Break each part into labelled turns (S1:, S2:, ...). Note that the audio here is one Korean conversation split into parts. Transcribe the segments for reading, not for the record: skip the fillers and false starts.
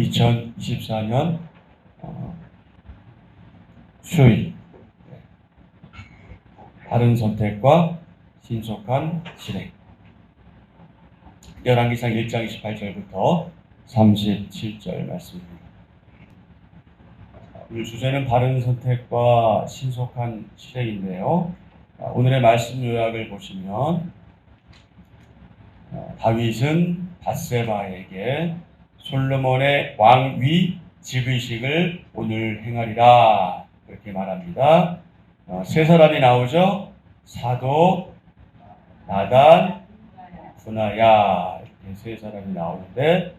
S1: 2024년 수요일 바른 선택과 신속한 실행. 열왕기상 1장 28절부터 37절 말씀입니다. 오늘 주제는 바른 선택과 신속한 실행인데요. 오늘의 말씀 요약을 보시면 다윗은 밧세바에게 솔로몬의 왕위 즉위식을 오늘 행하리라 그렇게 말합니다. 세 사람이 나오죠. 사도, 나단, 분하야 이렇게 세 사람이 나오는데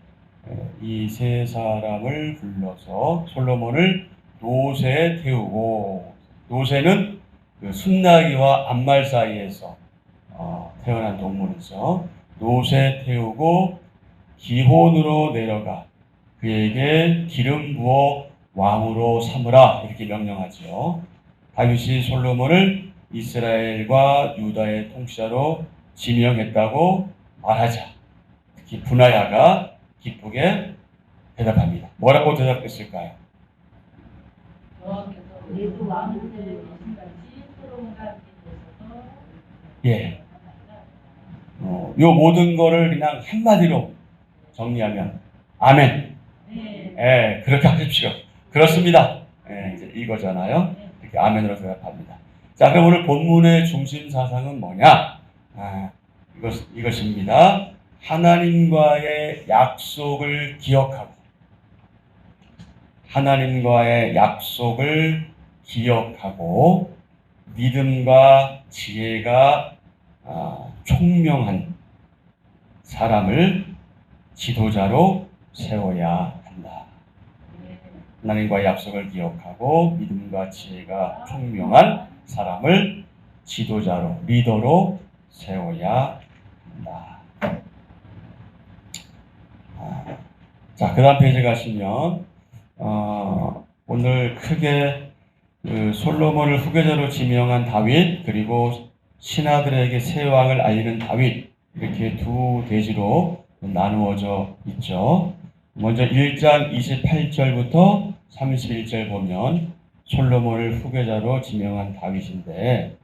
S1: 이 세 사람을 불러서 솔로몬을 노새에 태우고, 노새는 그 순나기와 암말 사이에서 태어난 동물이죠. 노새 태우고 기혼으로 내려가 그에게 기름 부어 왕으로 삼으라 이렇게 명령하죠. 다윗이 솔로몬을 이스라엘과 유다의 통치자로 지명했다고 말하자 특히 분하야가 기쁘게 대답합니다. 뭐라고 대답했을까요? 예. 요 모든 거를 그냥 한마디로 정리하면 아멘. 예, 그렇게 하십시오. 그렇습니다. 예, 이제 이거잖아요. 이렇게 아멘으로 대답합니다. 자, 그럼 오늘 본문의 중심 사상은 뭐냐? 이것입니다. 하나님과의 약속을 기억하고, 하나님과의 약속을 기억하고 믿음과 지혜가 총명한 사람을 지도자로 세워야 한다. 하나님과의 약속을 기억하고 믿음과 지혜가 총명한 사람을 지도자로, 리더로 세워야 한다. 자, 그 다음 페이지 가시면 오늘 크게 솔로몬을 후계자로 지명한 다윗, 그리고 신하들에게 새 왕을 알리는 다윗, 이렇게 두 대지로 나누어져 있죠. 먼저 1장 28절부터 31절 보면 솔로몬을 후계자로 지명한 다윗인데,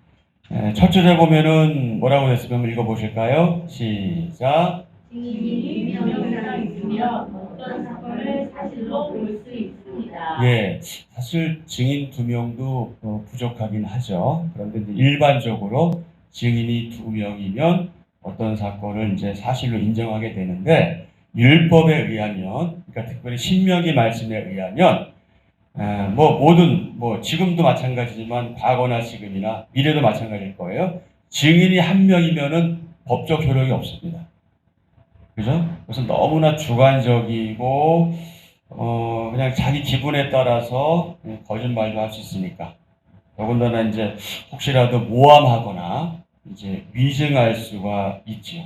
S1: 첫 절에 보면은 뭐라고 됐으면 한번 읽어보실까요? 시작.
S2: 증인이 명령상 있으며 어떤 사건을 사실로 볼 수 있습니다.
S1: 예, 사실 증인 2명도 부족하긴 하죠. 그런데 이제 일반적으로 증인이 2명이면 어떤 사건을 이제 사실로 인정하게 되는데, 율법에 의하면, 그러니까 특별히 신명기 말씀에 의하면, 지금도 마찬가지지만 과거나 지금이나 미래도 마찬가지일 거예요. 증인이 1명이면은 법적 효력이 없습니다. 그죠? 그래서 너무나 주관적이고, 그냥 자기 기분에 따라서 거짓말도 할 수 있으니까. 더군다나 이제 혹시라도 모함하거나 이제 위증할 수가 있지요.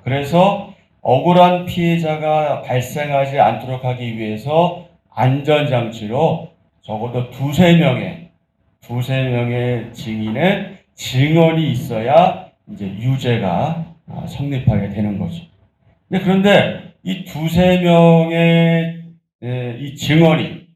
S1: 그래서 억울한 피해자가 발생하지 않도록 하기 위해서 안전장치로 적어도 두세 명의 증인의 증언이 있어야 이제 유죄가 성립하게 되는 거죠. 그런데 이 두세 명의 이 증언이,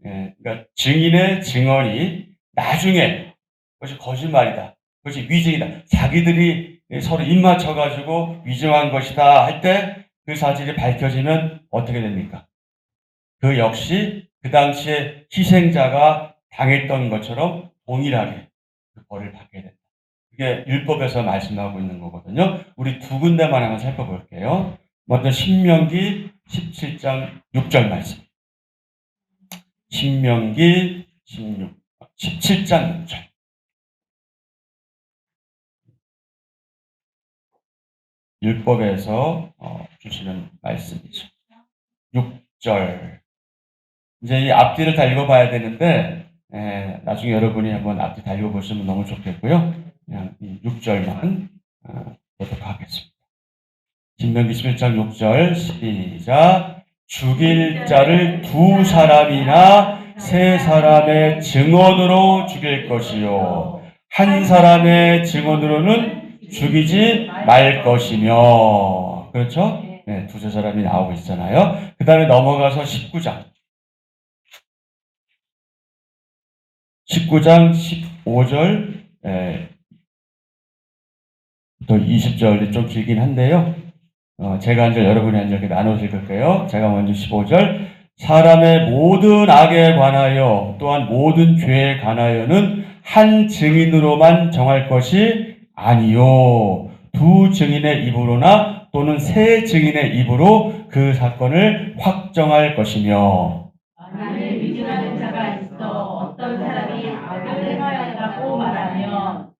S1: 그러니까 증인의 증언이 나중에 그것이 거짓말이다, 그것이 위증이다, 자기들이 서로 입 맞춰가지고 위증한 것이다 할 때 그 사실이 밝혀지면 어떻게 됩니까? 그 역시 그 당시에 희생자가 당했던 것처럼 동일하게 그 벌을 받게 된다. 그게 율법에서 말씀하고 있는 거거든요. 우리 두 군데만 한번 살펴볼게요. 먼저 신명기 17장 6절 말씀. 신명기 17장 6절. 율법에서 주시는 말씀이죠. 6절. 이제 이 앞뒤를 다 읽어봐야 되는데, 나중에 여러분이 한번 앞뒤 다 읽어보시면 너무 좋겠고요. 그냥 이 6절만 보도록 하겠습니다. 신명기 11장 6절 시작. 죽일 자를 두 사람이나 세 사람의 증언으로 죽일 것이요 한 사람의 증언으로는 죽이지 말 것이며. 그렇죠? 네, 두세 사람이 나오고 있잖아요. 그 다음에 넘어가서 19장. 19장 15절, 또 20절이 좀 길긴 한데요. 제가 한 절, 여러분이 한 절 이렇게 나눠서 읽을게요. 제가 먼저 15절. 사람의 모든 악에 관하여 또한 모든 죄에 관하여는 한 증인으로만 정할 것이 아니요. 두 증인의 입으로나 또는 세 증인의 입으로 그 사건을 확정할 것이며.
S2: 만일 위증하는 자가 있어 어떤 사람이 악을 행하였다고 말하면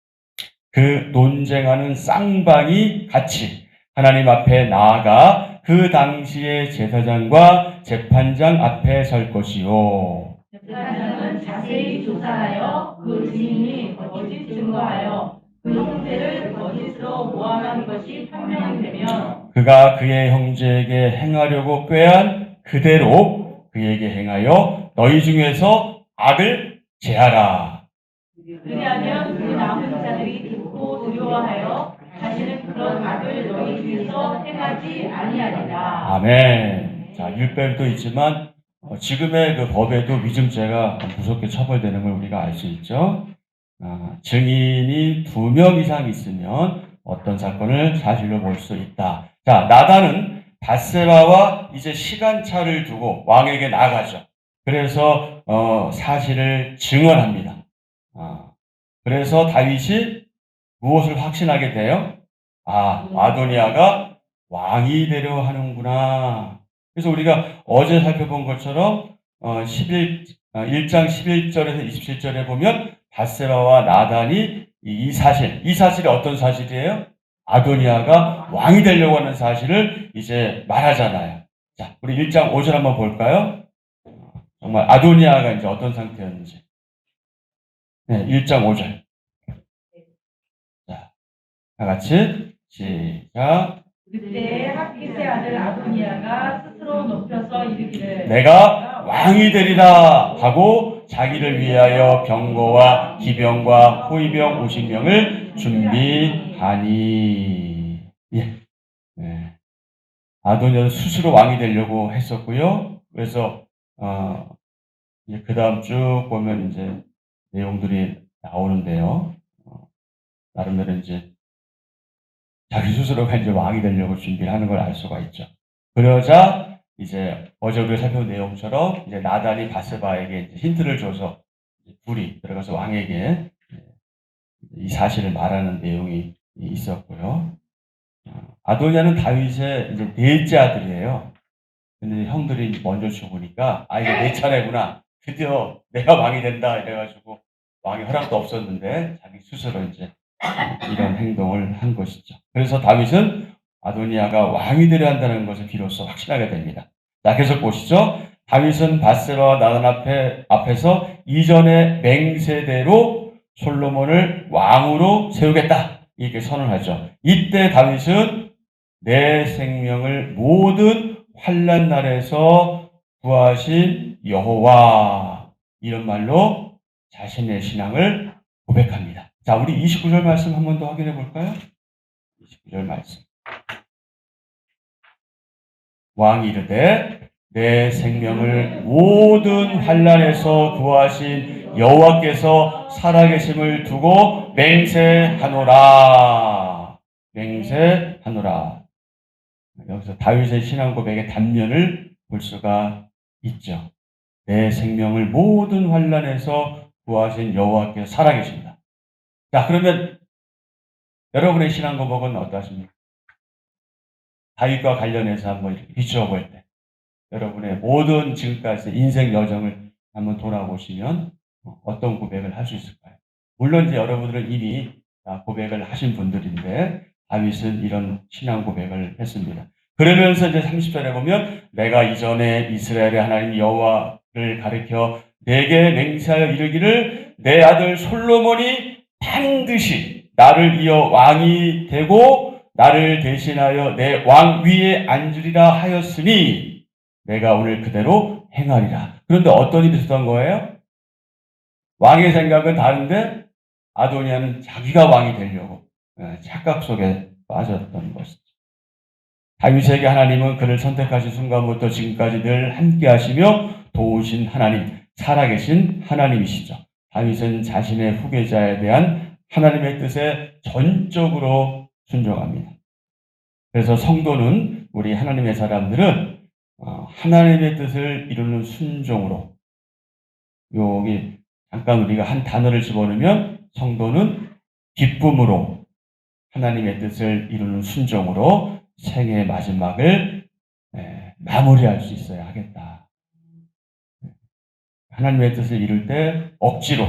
S1: 그 논쟁하는 쌍방이 같이 하나님 앞에 나아가 그 당시의 제사장과 재판장 앞에 설 것이요.
S2: 재판장은 자세히 조사하여 그 증인이 거짓 증거하여 그 형제를 거짓으로 모함한 것이 판명이 되면
S1: 그가 그의 형제에게 행하려고 꾀한 그대로 그에게 행하여 너희 중에서 악을 제하라.
S2: 그리하면 그 남은 자들이 듣고 두려워하여 다시는 그런 악을 너희 중에서 행하지 아니하리라.
S1: 아멘. 자, 율법도 있지만 지금의 그 법에도 위증죄가 무섭게 처벌되는 걸 우리가 알 수 있죠. 증인이 2명 이상 있으면 어떤 사건을 사실로 볼 수 있다. 자, 나단은 밧세바와 이제 시간차를 두고 왕에게 나가죠. 그래서 사실을 증언합니다. 그래서 다윗이 무엇을 확신하게 돼요? 아도니아가 왕이 되려 하는구나. 그래서 우리가 어제 살펴본 것처럼 1장 11절에서 27절에 보면 밧세바와 나단이 이 사실이 어떤 사실이에요? 아도니아가 왕이 되려고 하는 사실을 이제 말하잖아요. 자, 우리 1장 5절 한번 볼까요? 정말 아도니아가 이제 어떤 상태였는지. 네, 1장 5절. 자, 다 같이 시작.
S2: 그때 학기세 아들 아도니아가 스스로 높여서 이르기를
S1: 내가 왕이 되리라 하고 자기를 위하여 병거와 기병과 호위병 50명을 준비하니. 예. 네. 아도니아는 스스로 왕이 되려고 했었고요. 그래서 이제 그 다음 쭉 보면 이제 내용들이 나오는데요. 나름대로 이제 자기 스스로가 이제 왕이 되려고 준비를 하는 걸 알 수가 있죠. 그러자 이제 어제 우리가 살펴본 내용처럼 이제 나단이 밧세바에게 이제 힌트를 줘서 둘이 들어가서 왕에게 이 사실을 말하는 내용이 있었고요. 아도니아는 다윗의 이제 넷째 아들이에요. 근데 형들이 먼저 죽으니까 이게 내 차례구나. 드디어 내가 왕이 된다 이래가지고 왕의 허락도 없었는데 자기 스스로 이제 이런 행동을 한 것이죠. 그래서 다윗은 아도니아가 왕이 되려 한다는 것을 비로소 확신하게 됩니다. 자, 계속 보시죠. 다윗은 밧세바와 나단 앞에서 이전의 맹세대로 솔로몬을 왕으로 세우겠다. 이렇게 선언하죠. 이때 다윗은 내 생명을 모든 환난 날에서 구하신 여호와, 이런 말로 자신의 신앙을 고백합니다. 자, 우리 29절 말씀 한 번 더 확인해 볼까요? 29절 말씀. 왕이 이르되 내 생명을 모든 환난에서 구하신 여호와께서 살아계심을 두고 맹세하노라. 맹세하노라. 여기서 다윗의 신앙 고백의 단면을 볼 수가 있죠. 내 생명을 모든 환난에서 구하신 여호와께서 살아계십니다. 자, 그러면 여러분의 신앙 고백은 어떠십니까? 다윗과 관련해서 한번 이렇게 비추어 볼 때, 여러분의 모든 지금까지 인생 여정을 한번 돌아보시면 어떤 고백을 할 수 있을까요? 물론 이제 여러분들은 이미 고백을 하신 분들인데 다윗은 이런 신앙 고백을 했습니다. 그러면서 이제 30절에 보면 내가 이전에 이스라엘의 하나님 여호와를 가리켜 내게 맹세하여 이르기를 내 아들 솔로몬이 반드시 나를 이어 왕이 되고 나를 대신하여 내 왕 위에 앉으리라 하였으니 내가 오늘 그대로 행하리라. 그런데 어떤 일이 있었던 거예요? 왕의 생각은 다른데 아도니아는 자기가 왕이 되려고 착각 속에 빠졌던 것이죠. 다윗에게 하나님은 그를 선택하신 순간부터 지금까지 늘 함께 하시며 도우신 하나님, 살아계신 하나님이시죠. 다윗은 자신의 후계자에 대한 하나님의 뜻에 전적으로 순종합니다. 그래서 성도는, 우리 하나님의 사람들은 하나님의 뜻을 이루는 순종으로, 여기 잠깐 우리가 한 단어를 집어넣으면 성도는 기쁨으로, 하나님의 뜻을 이루는 순종으로 생애의 마지막을 마무리할 수 있어야 하겠다. 하나님의 뜻을 이룰 때 억지로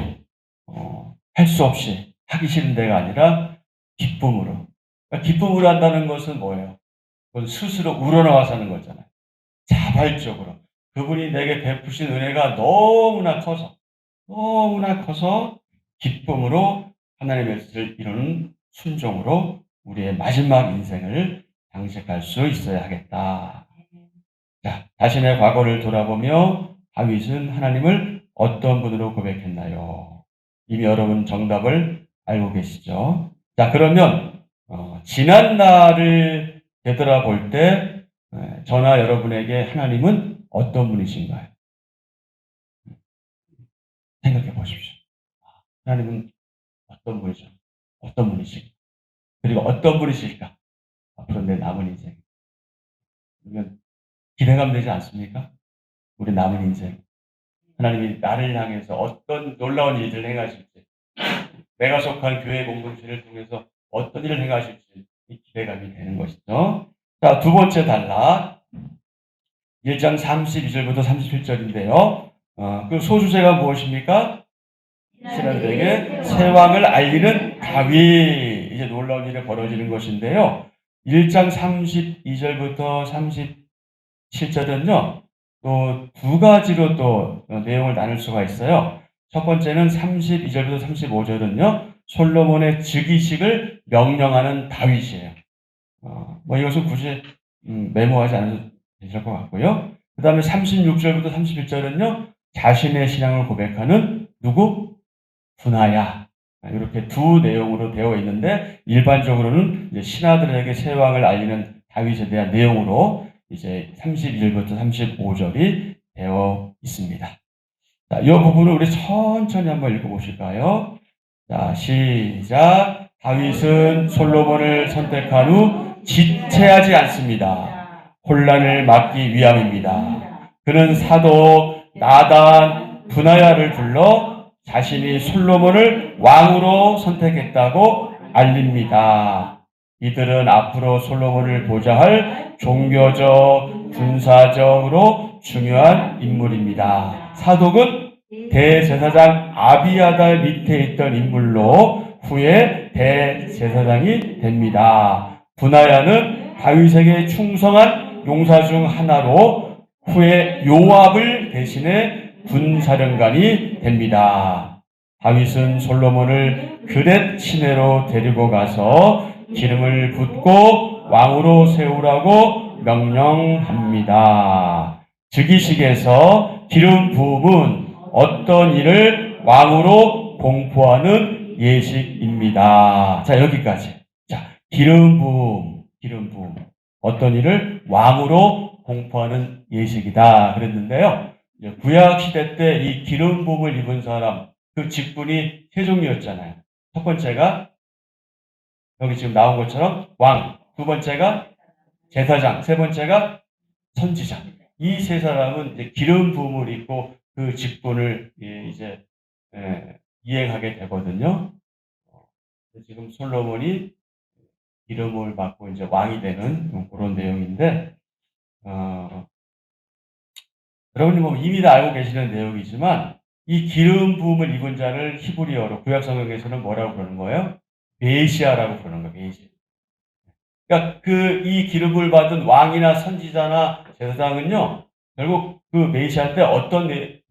S1: 할 수 없이 하기 싫은 데가 아니라 기쁨으로. 그러니까 기쁨으로 한다는 것은 뭐예요? 그건 스스로 우러나와서 하는 거잖아요. 자발적으로. 그분이 내게 베푸신 은혜가 너무나 커서 기쁨으로 하나님의 뜻을 이루는 순종으로 우리의 마지막 인생을 장식할 수 있어야 하겠다. 자, 자신의 과거를 돌아보며 다윗은 하나님을 어떤 분으로 고백했나요? 이미 여러분 정답을 알고 계시죠? 자, 그러면 지난 날을 되돌아볼 때 저나 여러분에게 하나님은 어떤 분이신가요? 생각해 보십시오. 하나님은 어떤 분이죠? 어떤 분이실까? 그리고 어떤 분이실까? 앞으로 내 남은 인생. 그러면 기대감 되지 않습니까? 우리 남은 인생. 하나님이 나를 향해서 어떤 놀라운 일들을 행하실지, 내가 속한 교회 공동체를 통해서 어떤 일을 행하실지 기대감이 되는 것이죠. 자, 두 번째 단락. 1장 32절부터 37절인데요. 그 소주제가 무엇입니까? 신하들에게 새 왕을 알리는 다윗. 이제 놀라운 일이 벌어지는 것인데요. 1장 32절부터 37절은요. 또 두 가지로 또 내용을 나눌 수가 있어요. 첫 번째는 32절부터 35절은요. 솔로몬의 즉위식을 명령하는 다윗이에요. 뭐 이것은 굳이 메모하지 않아도 되실 것 같고요. 그 다음에 36절부터 31절은요. 자신의 신앙을 고백하는 누구? 분하야. 이렇게 두 내용으로 되어 있는데 일반적으로는 이제 신하들에게 새 왕을 알리는 다윗에 대한 내용으로 이제 32절부터 35절이 되어 있습니다. 자, 이 부분을 우리 천천히 한번 읽어보실까요? 자, 시작. 다윗은 솔로몬을 선택한 후 지체하지 않습니다. 혼란을 막기 위함입니다. 그는 사독 나단 분하야를 불러 자신이 솔로몬을 왕으로 선택했다고 알립니다. 이들은 앞으로 솔로몬을 보좌할 종교적, 군사적으로 중요한 인물입니다. 사독은 대제사장 아비아달 밑에 있던 인물로 후에 대제사장이 됩니다. 분하야는 다윗에게 충성한 용사 중 하나로 후에 요압을 대신해 군사령관이 됩니다. 다윗은 솔로몬을 그렛 시내로 데리고 가서 기름을 붓고 왕으로 세우라고 명령합니다. 즉위식에서 기름 부음은 어떤 일을 왕으로 공포하는 예식입니다. 자, 여기까지. 자, 기름 부음. 어떤 일을 왕으로 공포하는 예식이다. 그랬는데요. 구약 시대 때 이 기름 부음을 입은 사람, 그 직분이 세 종류였잖아요. 첫 번째가 여기 지금 나온 것처럼 왕, 두 번째가 제사장, 세 번째가 선지자. 이 세 사람은 이제 기름 부음을 입고 그 직분을 이제 이행하게 되거든요. 지금 솔로몬이 기름을 받고 이제 왕이 되는 그런 내용인데, 여러분이 뭐 이미 다 알고 계시는 내용이지만 이 기름 부음을 입은 자를 히브리어로 구약 성경에서는 뭐라고 부르는 거예요? 메시아라고 부르는 거예요. 메시아. 그러니까 이 기름을 받은 왕이나 선지자나 제사장은요, 결국 그 메시아 때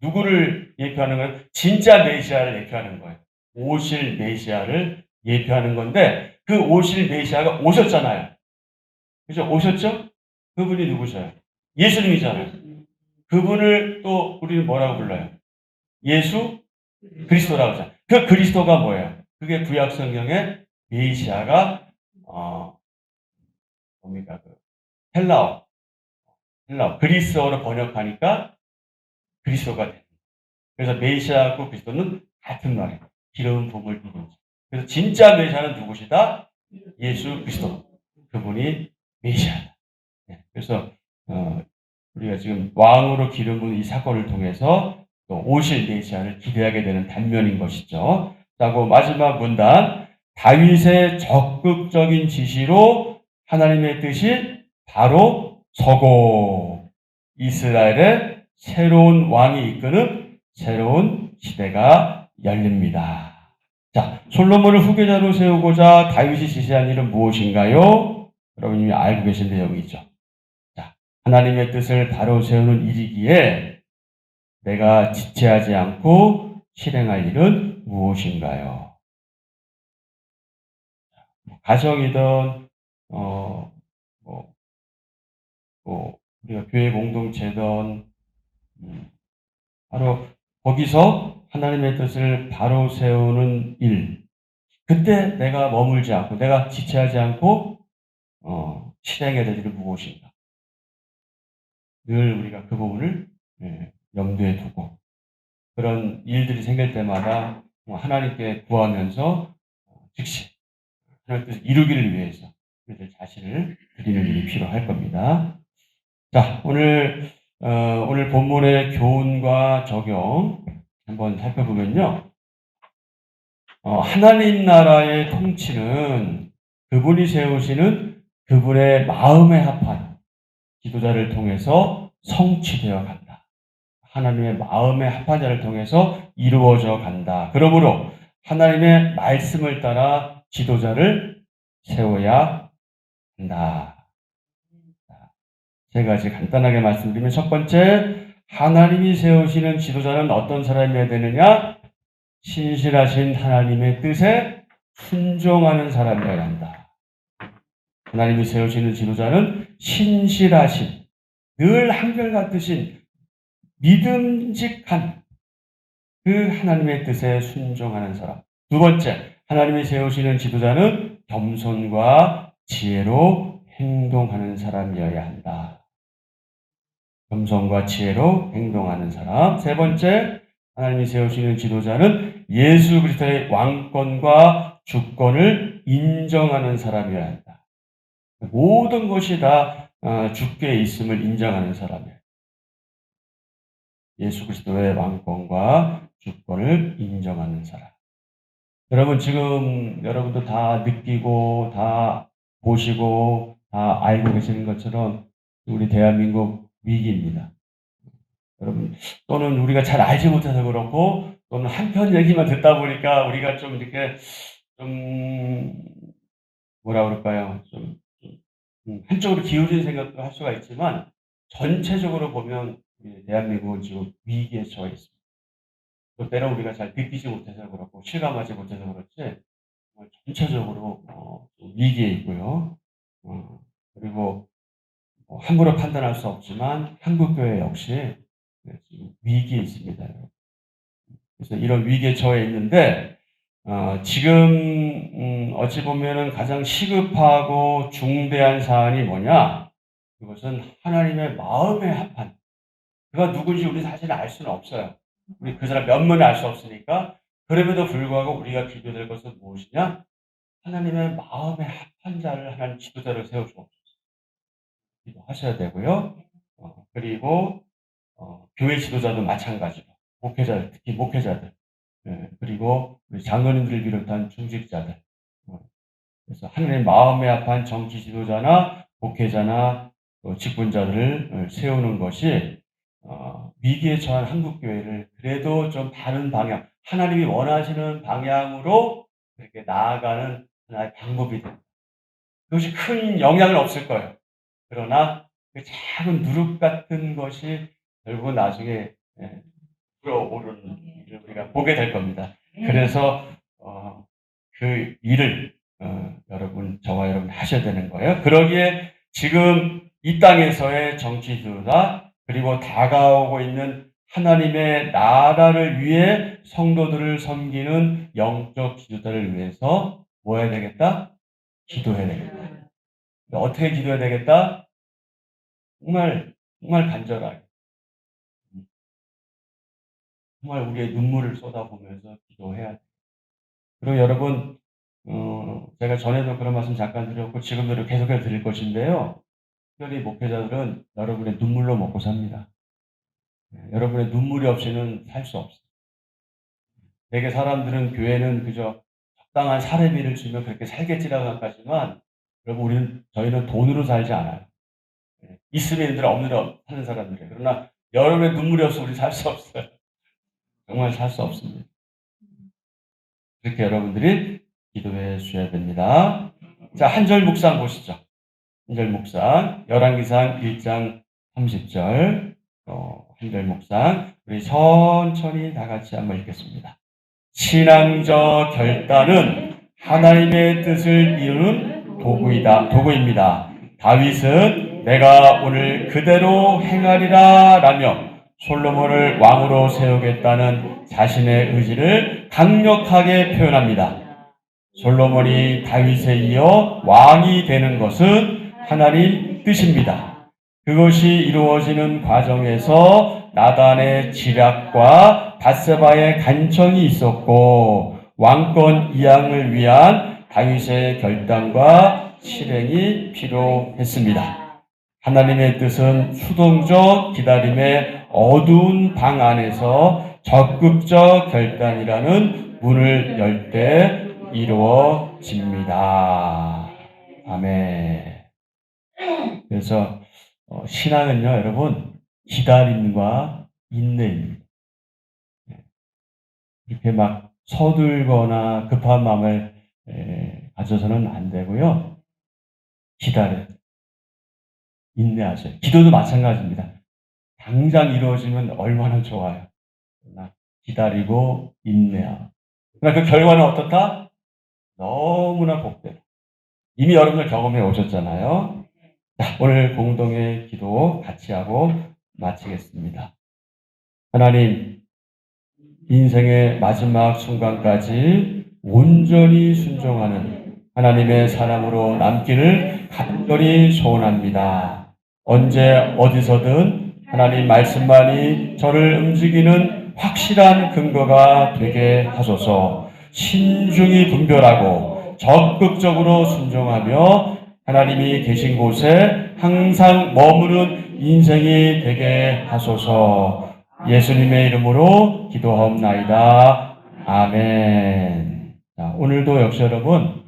S1: 누구를 예표하는 거예요? 진짜 메시아를 예표하는 거예요. 오실 메시아를 예표하는 건데, 그 오실 메시아가 오셨잖아요. 그죠? 오셨죠? 그분이 누구셔요? 예수님이잖아요. 그분을 또 우리는 뭐라고 불러요? 예수 그리스도라고 하잖아요. 그 그리스도가 뭐예요? 그게 구약 성경의 메시아가 뭡니까? 헬라어, 그리스어로 번역하니까 그리스어가 됩니다. 그래서 메시아하고 그리스도는 같은 말이에요. 기름 부음을 부르는 자. 그래서 진짜 메시아는 누구시다? 예수 그리스도. 그분이 메시아다. 네, 그래서 우리가 지금 왕으로 기름 부은 이 사건을 통해서 또 오실 메시아를 기대하게 되는 단면인 것이죠. 그리고 마지막 문단, 다윗의 적극적인 지시로 하나님의 뜻이 바로 서고 이스라엘의 새로운 왕이 이끄는 새로운 시대가 열립니다. 자, 솔로몬을 후계자로 세우고자 다윗이 지시한 일은 무엇인가요? 여러분 이미 알고 계신 내용이죠. 자, 하나님의 뜻을 바로 세우는 일이기에 내가 지체하지 않고 실행할 일은 무엇인가요? 가정이든 뭐, 우리가 교회 공동체든 바로 거기서 하나님의 뜻을 바로 세우는 일. 그때 내가 머물지 않고 내가 지체하지 않고 실행해야 될 일은 무엇인가. 늘 우리가 그 부분을 염두에 두고 그런 일들이 생길 때마다 하나님께 구하면서 즉시 하나님 뜻을 이루기를 위해서 우리들 자신을 드리는 일이 필요할 겁니다. 자, 오늘 본문의 교훈과 적용 한번 살펴보면요. 하나님 나라의 통치는 그분이 세우시는 그분의 마음에 합한 지도자를 통해서 성취되어 간다. 하나님의 마음에 합한 자를 통해서 이루어져 간다. 그러므로 하나님의 말씀을 따라 지도자를 세워야 한다. 세 가지 간단하게 말씀드리면 첫 번째, 하나님이 세우시는 지도자는 어떤 사람이어야 되느냐? 신실하신 하나님의 뜻에 순종하는 사람이어야 한다. 하나님이 세우시는 지도자는 신실하신, 늘 한결같으신 믿음직한 그 하나님의 뜻에 순종하는 사람. 두 번째, 하나님이 세우시는 지도자는 겸손과 지혜로 행동하는 사람이어야 한다. 겸손과 지혜로 행동하는 사람. 세 번째, 하나님이 세우시는 지도자는 예수 그리스도의 왕권과 주권을 인정하는 사람이어야 한다. 모든 것이 다 주께 있음을 인정하는 사람이에요. 예수 그리스도의 왕권과 주권을 인정하는 사람. 여러분 지금 여러분도 다 느끼고 다 보시고 다 알고 계시는 것처럼 우리 대한민국 위기입니다. 여러분 또는 우리가 잘 알지 못해서 그렇고 또는 한편 얘기만 듣다 보니까 우리가 좀 이렇게 좀 뭐라 그럴까요? 좀 한쪽으로 기울인 생각도 할 수가 있지만 전체적으로 보면 대한민국은 지금 위기에 처해 있습니다. 또 때로 우리가 잘 느끼지 못해서 그렇고 실감하지 못해서 그렇지 전체적으로 좀 위기에 있고요. 그리고 함부로 판단할 수 없지만 한국교회 역시 지금 위기에 있습니다. 그래서 이런 위기에 처해 있는데 지금 어찌 보면은 가장 시급하고 중대한 사안이 뭐냐? 그것은 하나님의 마음에 합한 그가 누군지 우리 사실 알 수는 없어요. 우리 그 사람 면면을 알 수 없으니까 그럼에도 불구하고 우리가 기도될 것은 무엇이냐? 하나님의 마음에 합한 자를 하나님 지도자를 세워주옵소서. 기도하셔야 되고요. 그리고 교회 지도자도 마찬가지로 목회자들, 특히 목회자들, 그리고 우리 장로님들을 비롯한 중직자들. 그래서 하나님의 마음에 합한 정치 지도자나 목회자나 직분자들을 세우는 것이 위기에 처한 한국교회를 그래도 좀 다른 방향, 하나님이 원하시는 방향으로 이렇게 나아가는 하나의 방법이 됩니다. 그것이 큰 영향은 없을 거예요. 그러나 그 작은 누룩 같은 것이 결국은 나중에 불어오르는 일을 우리가 보게 될 겁니다. 그래서 그 일을 여러분, 저와 여러분 하셔야 되는 거예요. 그러기에 지금 이 땅에서의 정치 지도자 그리고 다가오고 있는 하나님의 나라를 위해 성도들을 섬기는 영적 지도자를 위해서 뭐 해야 되겠다? 기도해야 되겠다. 어떻게 기도해야 되겠다? 정말 간절하게, 정말 우리의 눈물을 쏟아보면서 기도해야 돼요. 그리고 여러분, 제가 전에도 그런 말씀 잠깐 드렸고 지금도 계속해서 드릴 것인데요. 특별히 목회자들은 여러분의 눈물로 먹고 삽니다. 여러분의 눈물이 없이는 살 수 없어요. 되게 사람들은 교회는 그저 적당한 사례비를 주면 그렇게 살겠지라고 생각하지만, 여러분, 저희는 돈으로 살지 않아요. 있으면 있는 대로 없는 대로 사는 사람들이에요. 그러나 여러분의 눈물이 없으면 우리 살 수 없어요. 정말 살 수 없습니다. 그렇게 여러분들이 기도해 주셔야 됩니다. 자, 한 절 묵상 보시죠. 한 절 묵상, 열왕기상 1장 30절, 한 절 묵상, 우리 천천히 다 같이 한번 읽겠습니다. 신앙적 결단은 하나님의 뜻을 이루는 도구입니다. 다윗은 내가 오늘 그대로 행하리라 라며 솔로몬을 왕으로 세우겠다는 자신의 의지를 강력하게 표현합니다. 솔로몬이 다윗에 이어 왕이 되는 것은 하나님 뜻입니다. 그것이 이루어지는 과정에서 나단의 지략과 밧세바의 간청이 있었고, 왕권 이양을 위한 다윗의 결단과 실행이 필요했습니다. 하나님의 뜻은 수동적 기다림의 어두운 방 안에서 적극적 결단이라는 문을 열 때 이루어집니다. 아멘. 그래서 신앙은요, 여러분, 기다림과 인내입니다. 이렇게 막 서둘거나 급한 마음을 가져서는 안 되고요. 기다려. 인내하세요. 기도도 마찬가지입니다. 당장 이루어지면 얼마나 좋아요. 그러나 기다리고 인내하고. 그러나 그 결과는 어떻다? 너무나 복되다. 이미 여러분들 경험해 오셨잖아요. 자, 오늘 공동의 기도 같이 하고 마치겠습니다. 하나님, 인생의 마지막 순간까지 온전히 순종하는 하나님의 사람으로 남기를 간절히 소원합니다. 언제 어디서든 하나님 말씀만이 저를 움직이는 확실한 근거가 되게 하소서. 신중히 분별하고 적극적으로 순종하며 하나님이 계신 곳에 항상 머무는 인생이 되게 하소서. 예수님의 이름으로 기도하옵나이다. 아멘. 자, 오늘도 역시 여러분,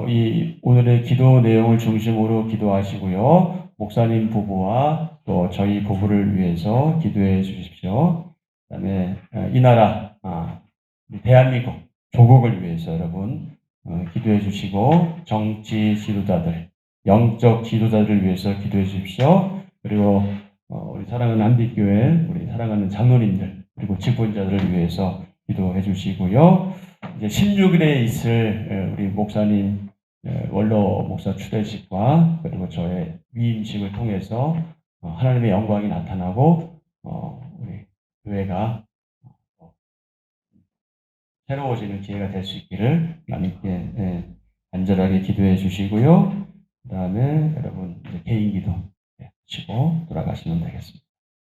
S1: 이 오늘의 기도 내용을 중심으로 기도하시고요. 목사님 부부와 또 저희 부부를 위해서 기도해 주십시오. 그다음에 이 나라, 대한민국 조국을 위해서 여러분 기도해 주시고, 정치 지도자들, 영적 지도자들을 위해서 기도해 주십시오. 그리고 우리 사랑하는 한빛교회, 우리 사랑하는 장로님들, 그리고 직분자들을 위해서 기도해 주시고요. 이제 16일에 있을 우리 목사님 원로 목사 추대식과 그리고 저의 위임식을 통해서 하나님의 영광이 나타나고 우리 교회가 새로워지는 기회가 될 수 있기를 하나님께 간절하게 기도해 주시고요. 그 다음에 여러분 이제 개인 기도 하시고 돌아가시면 되겠습니다.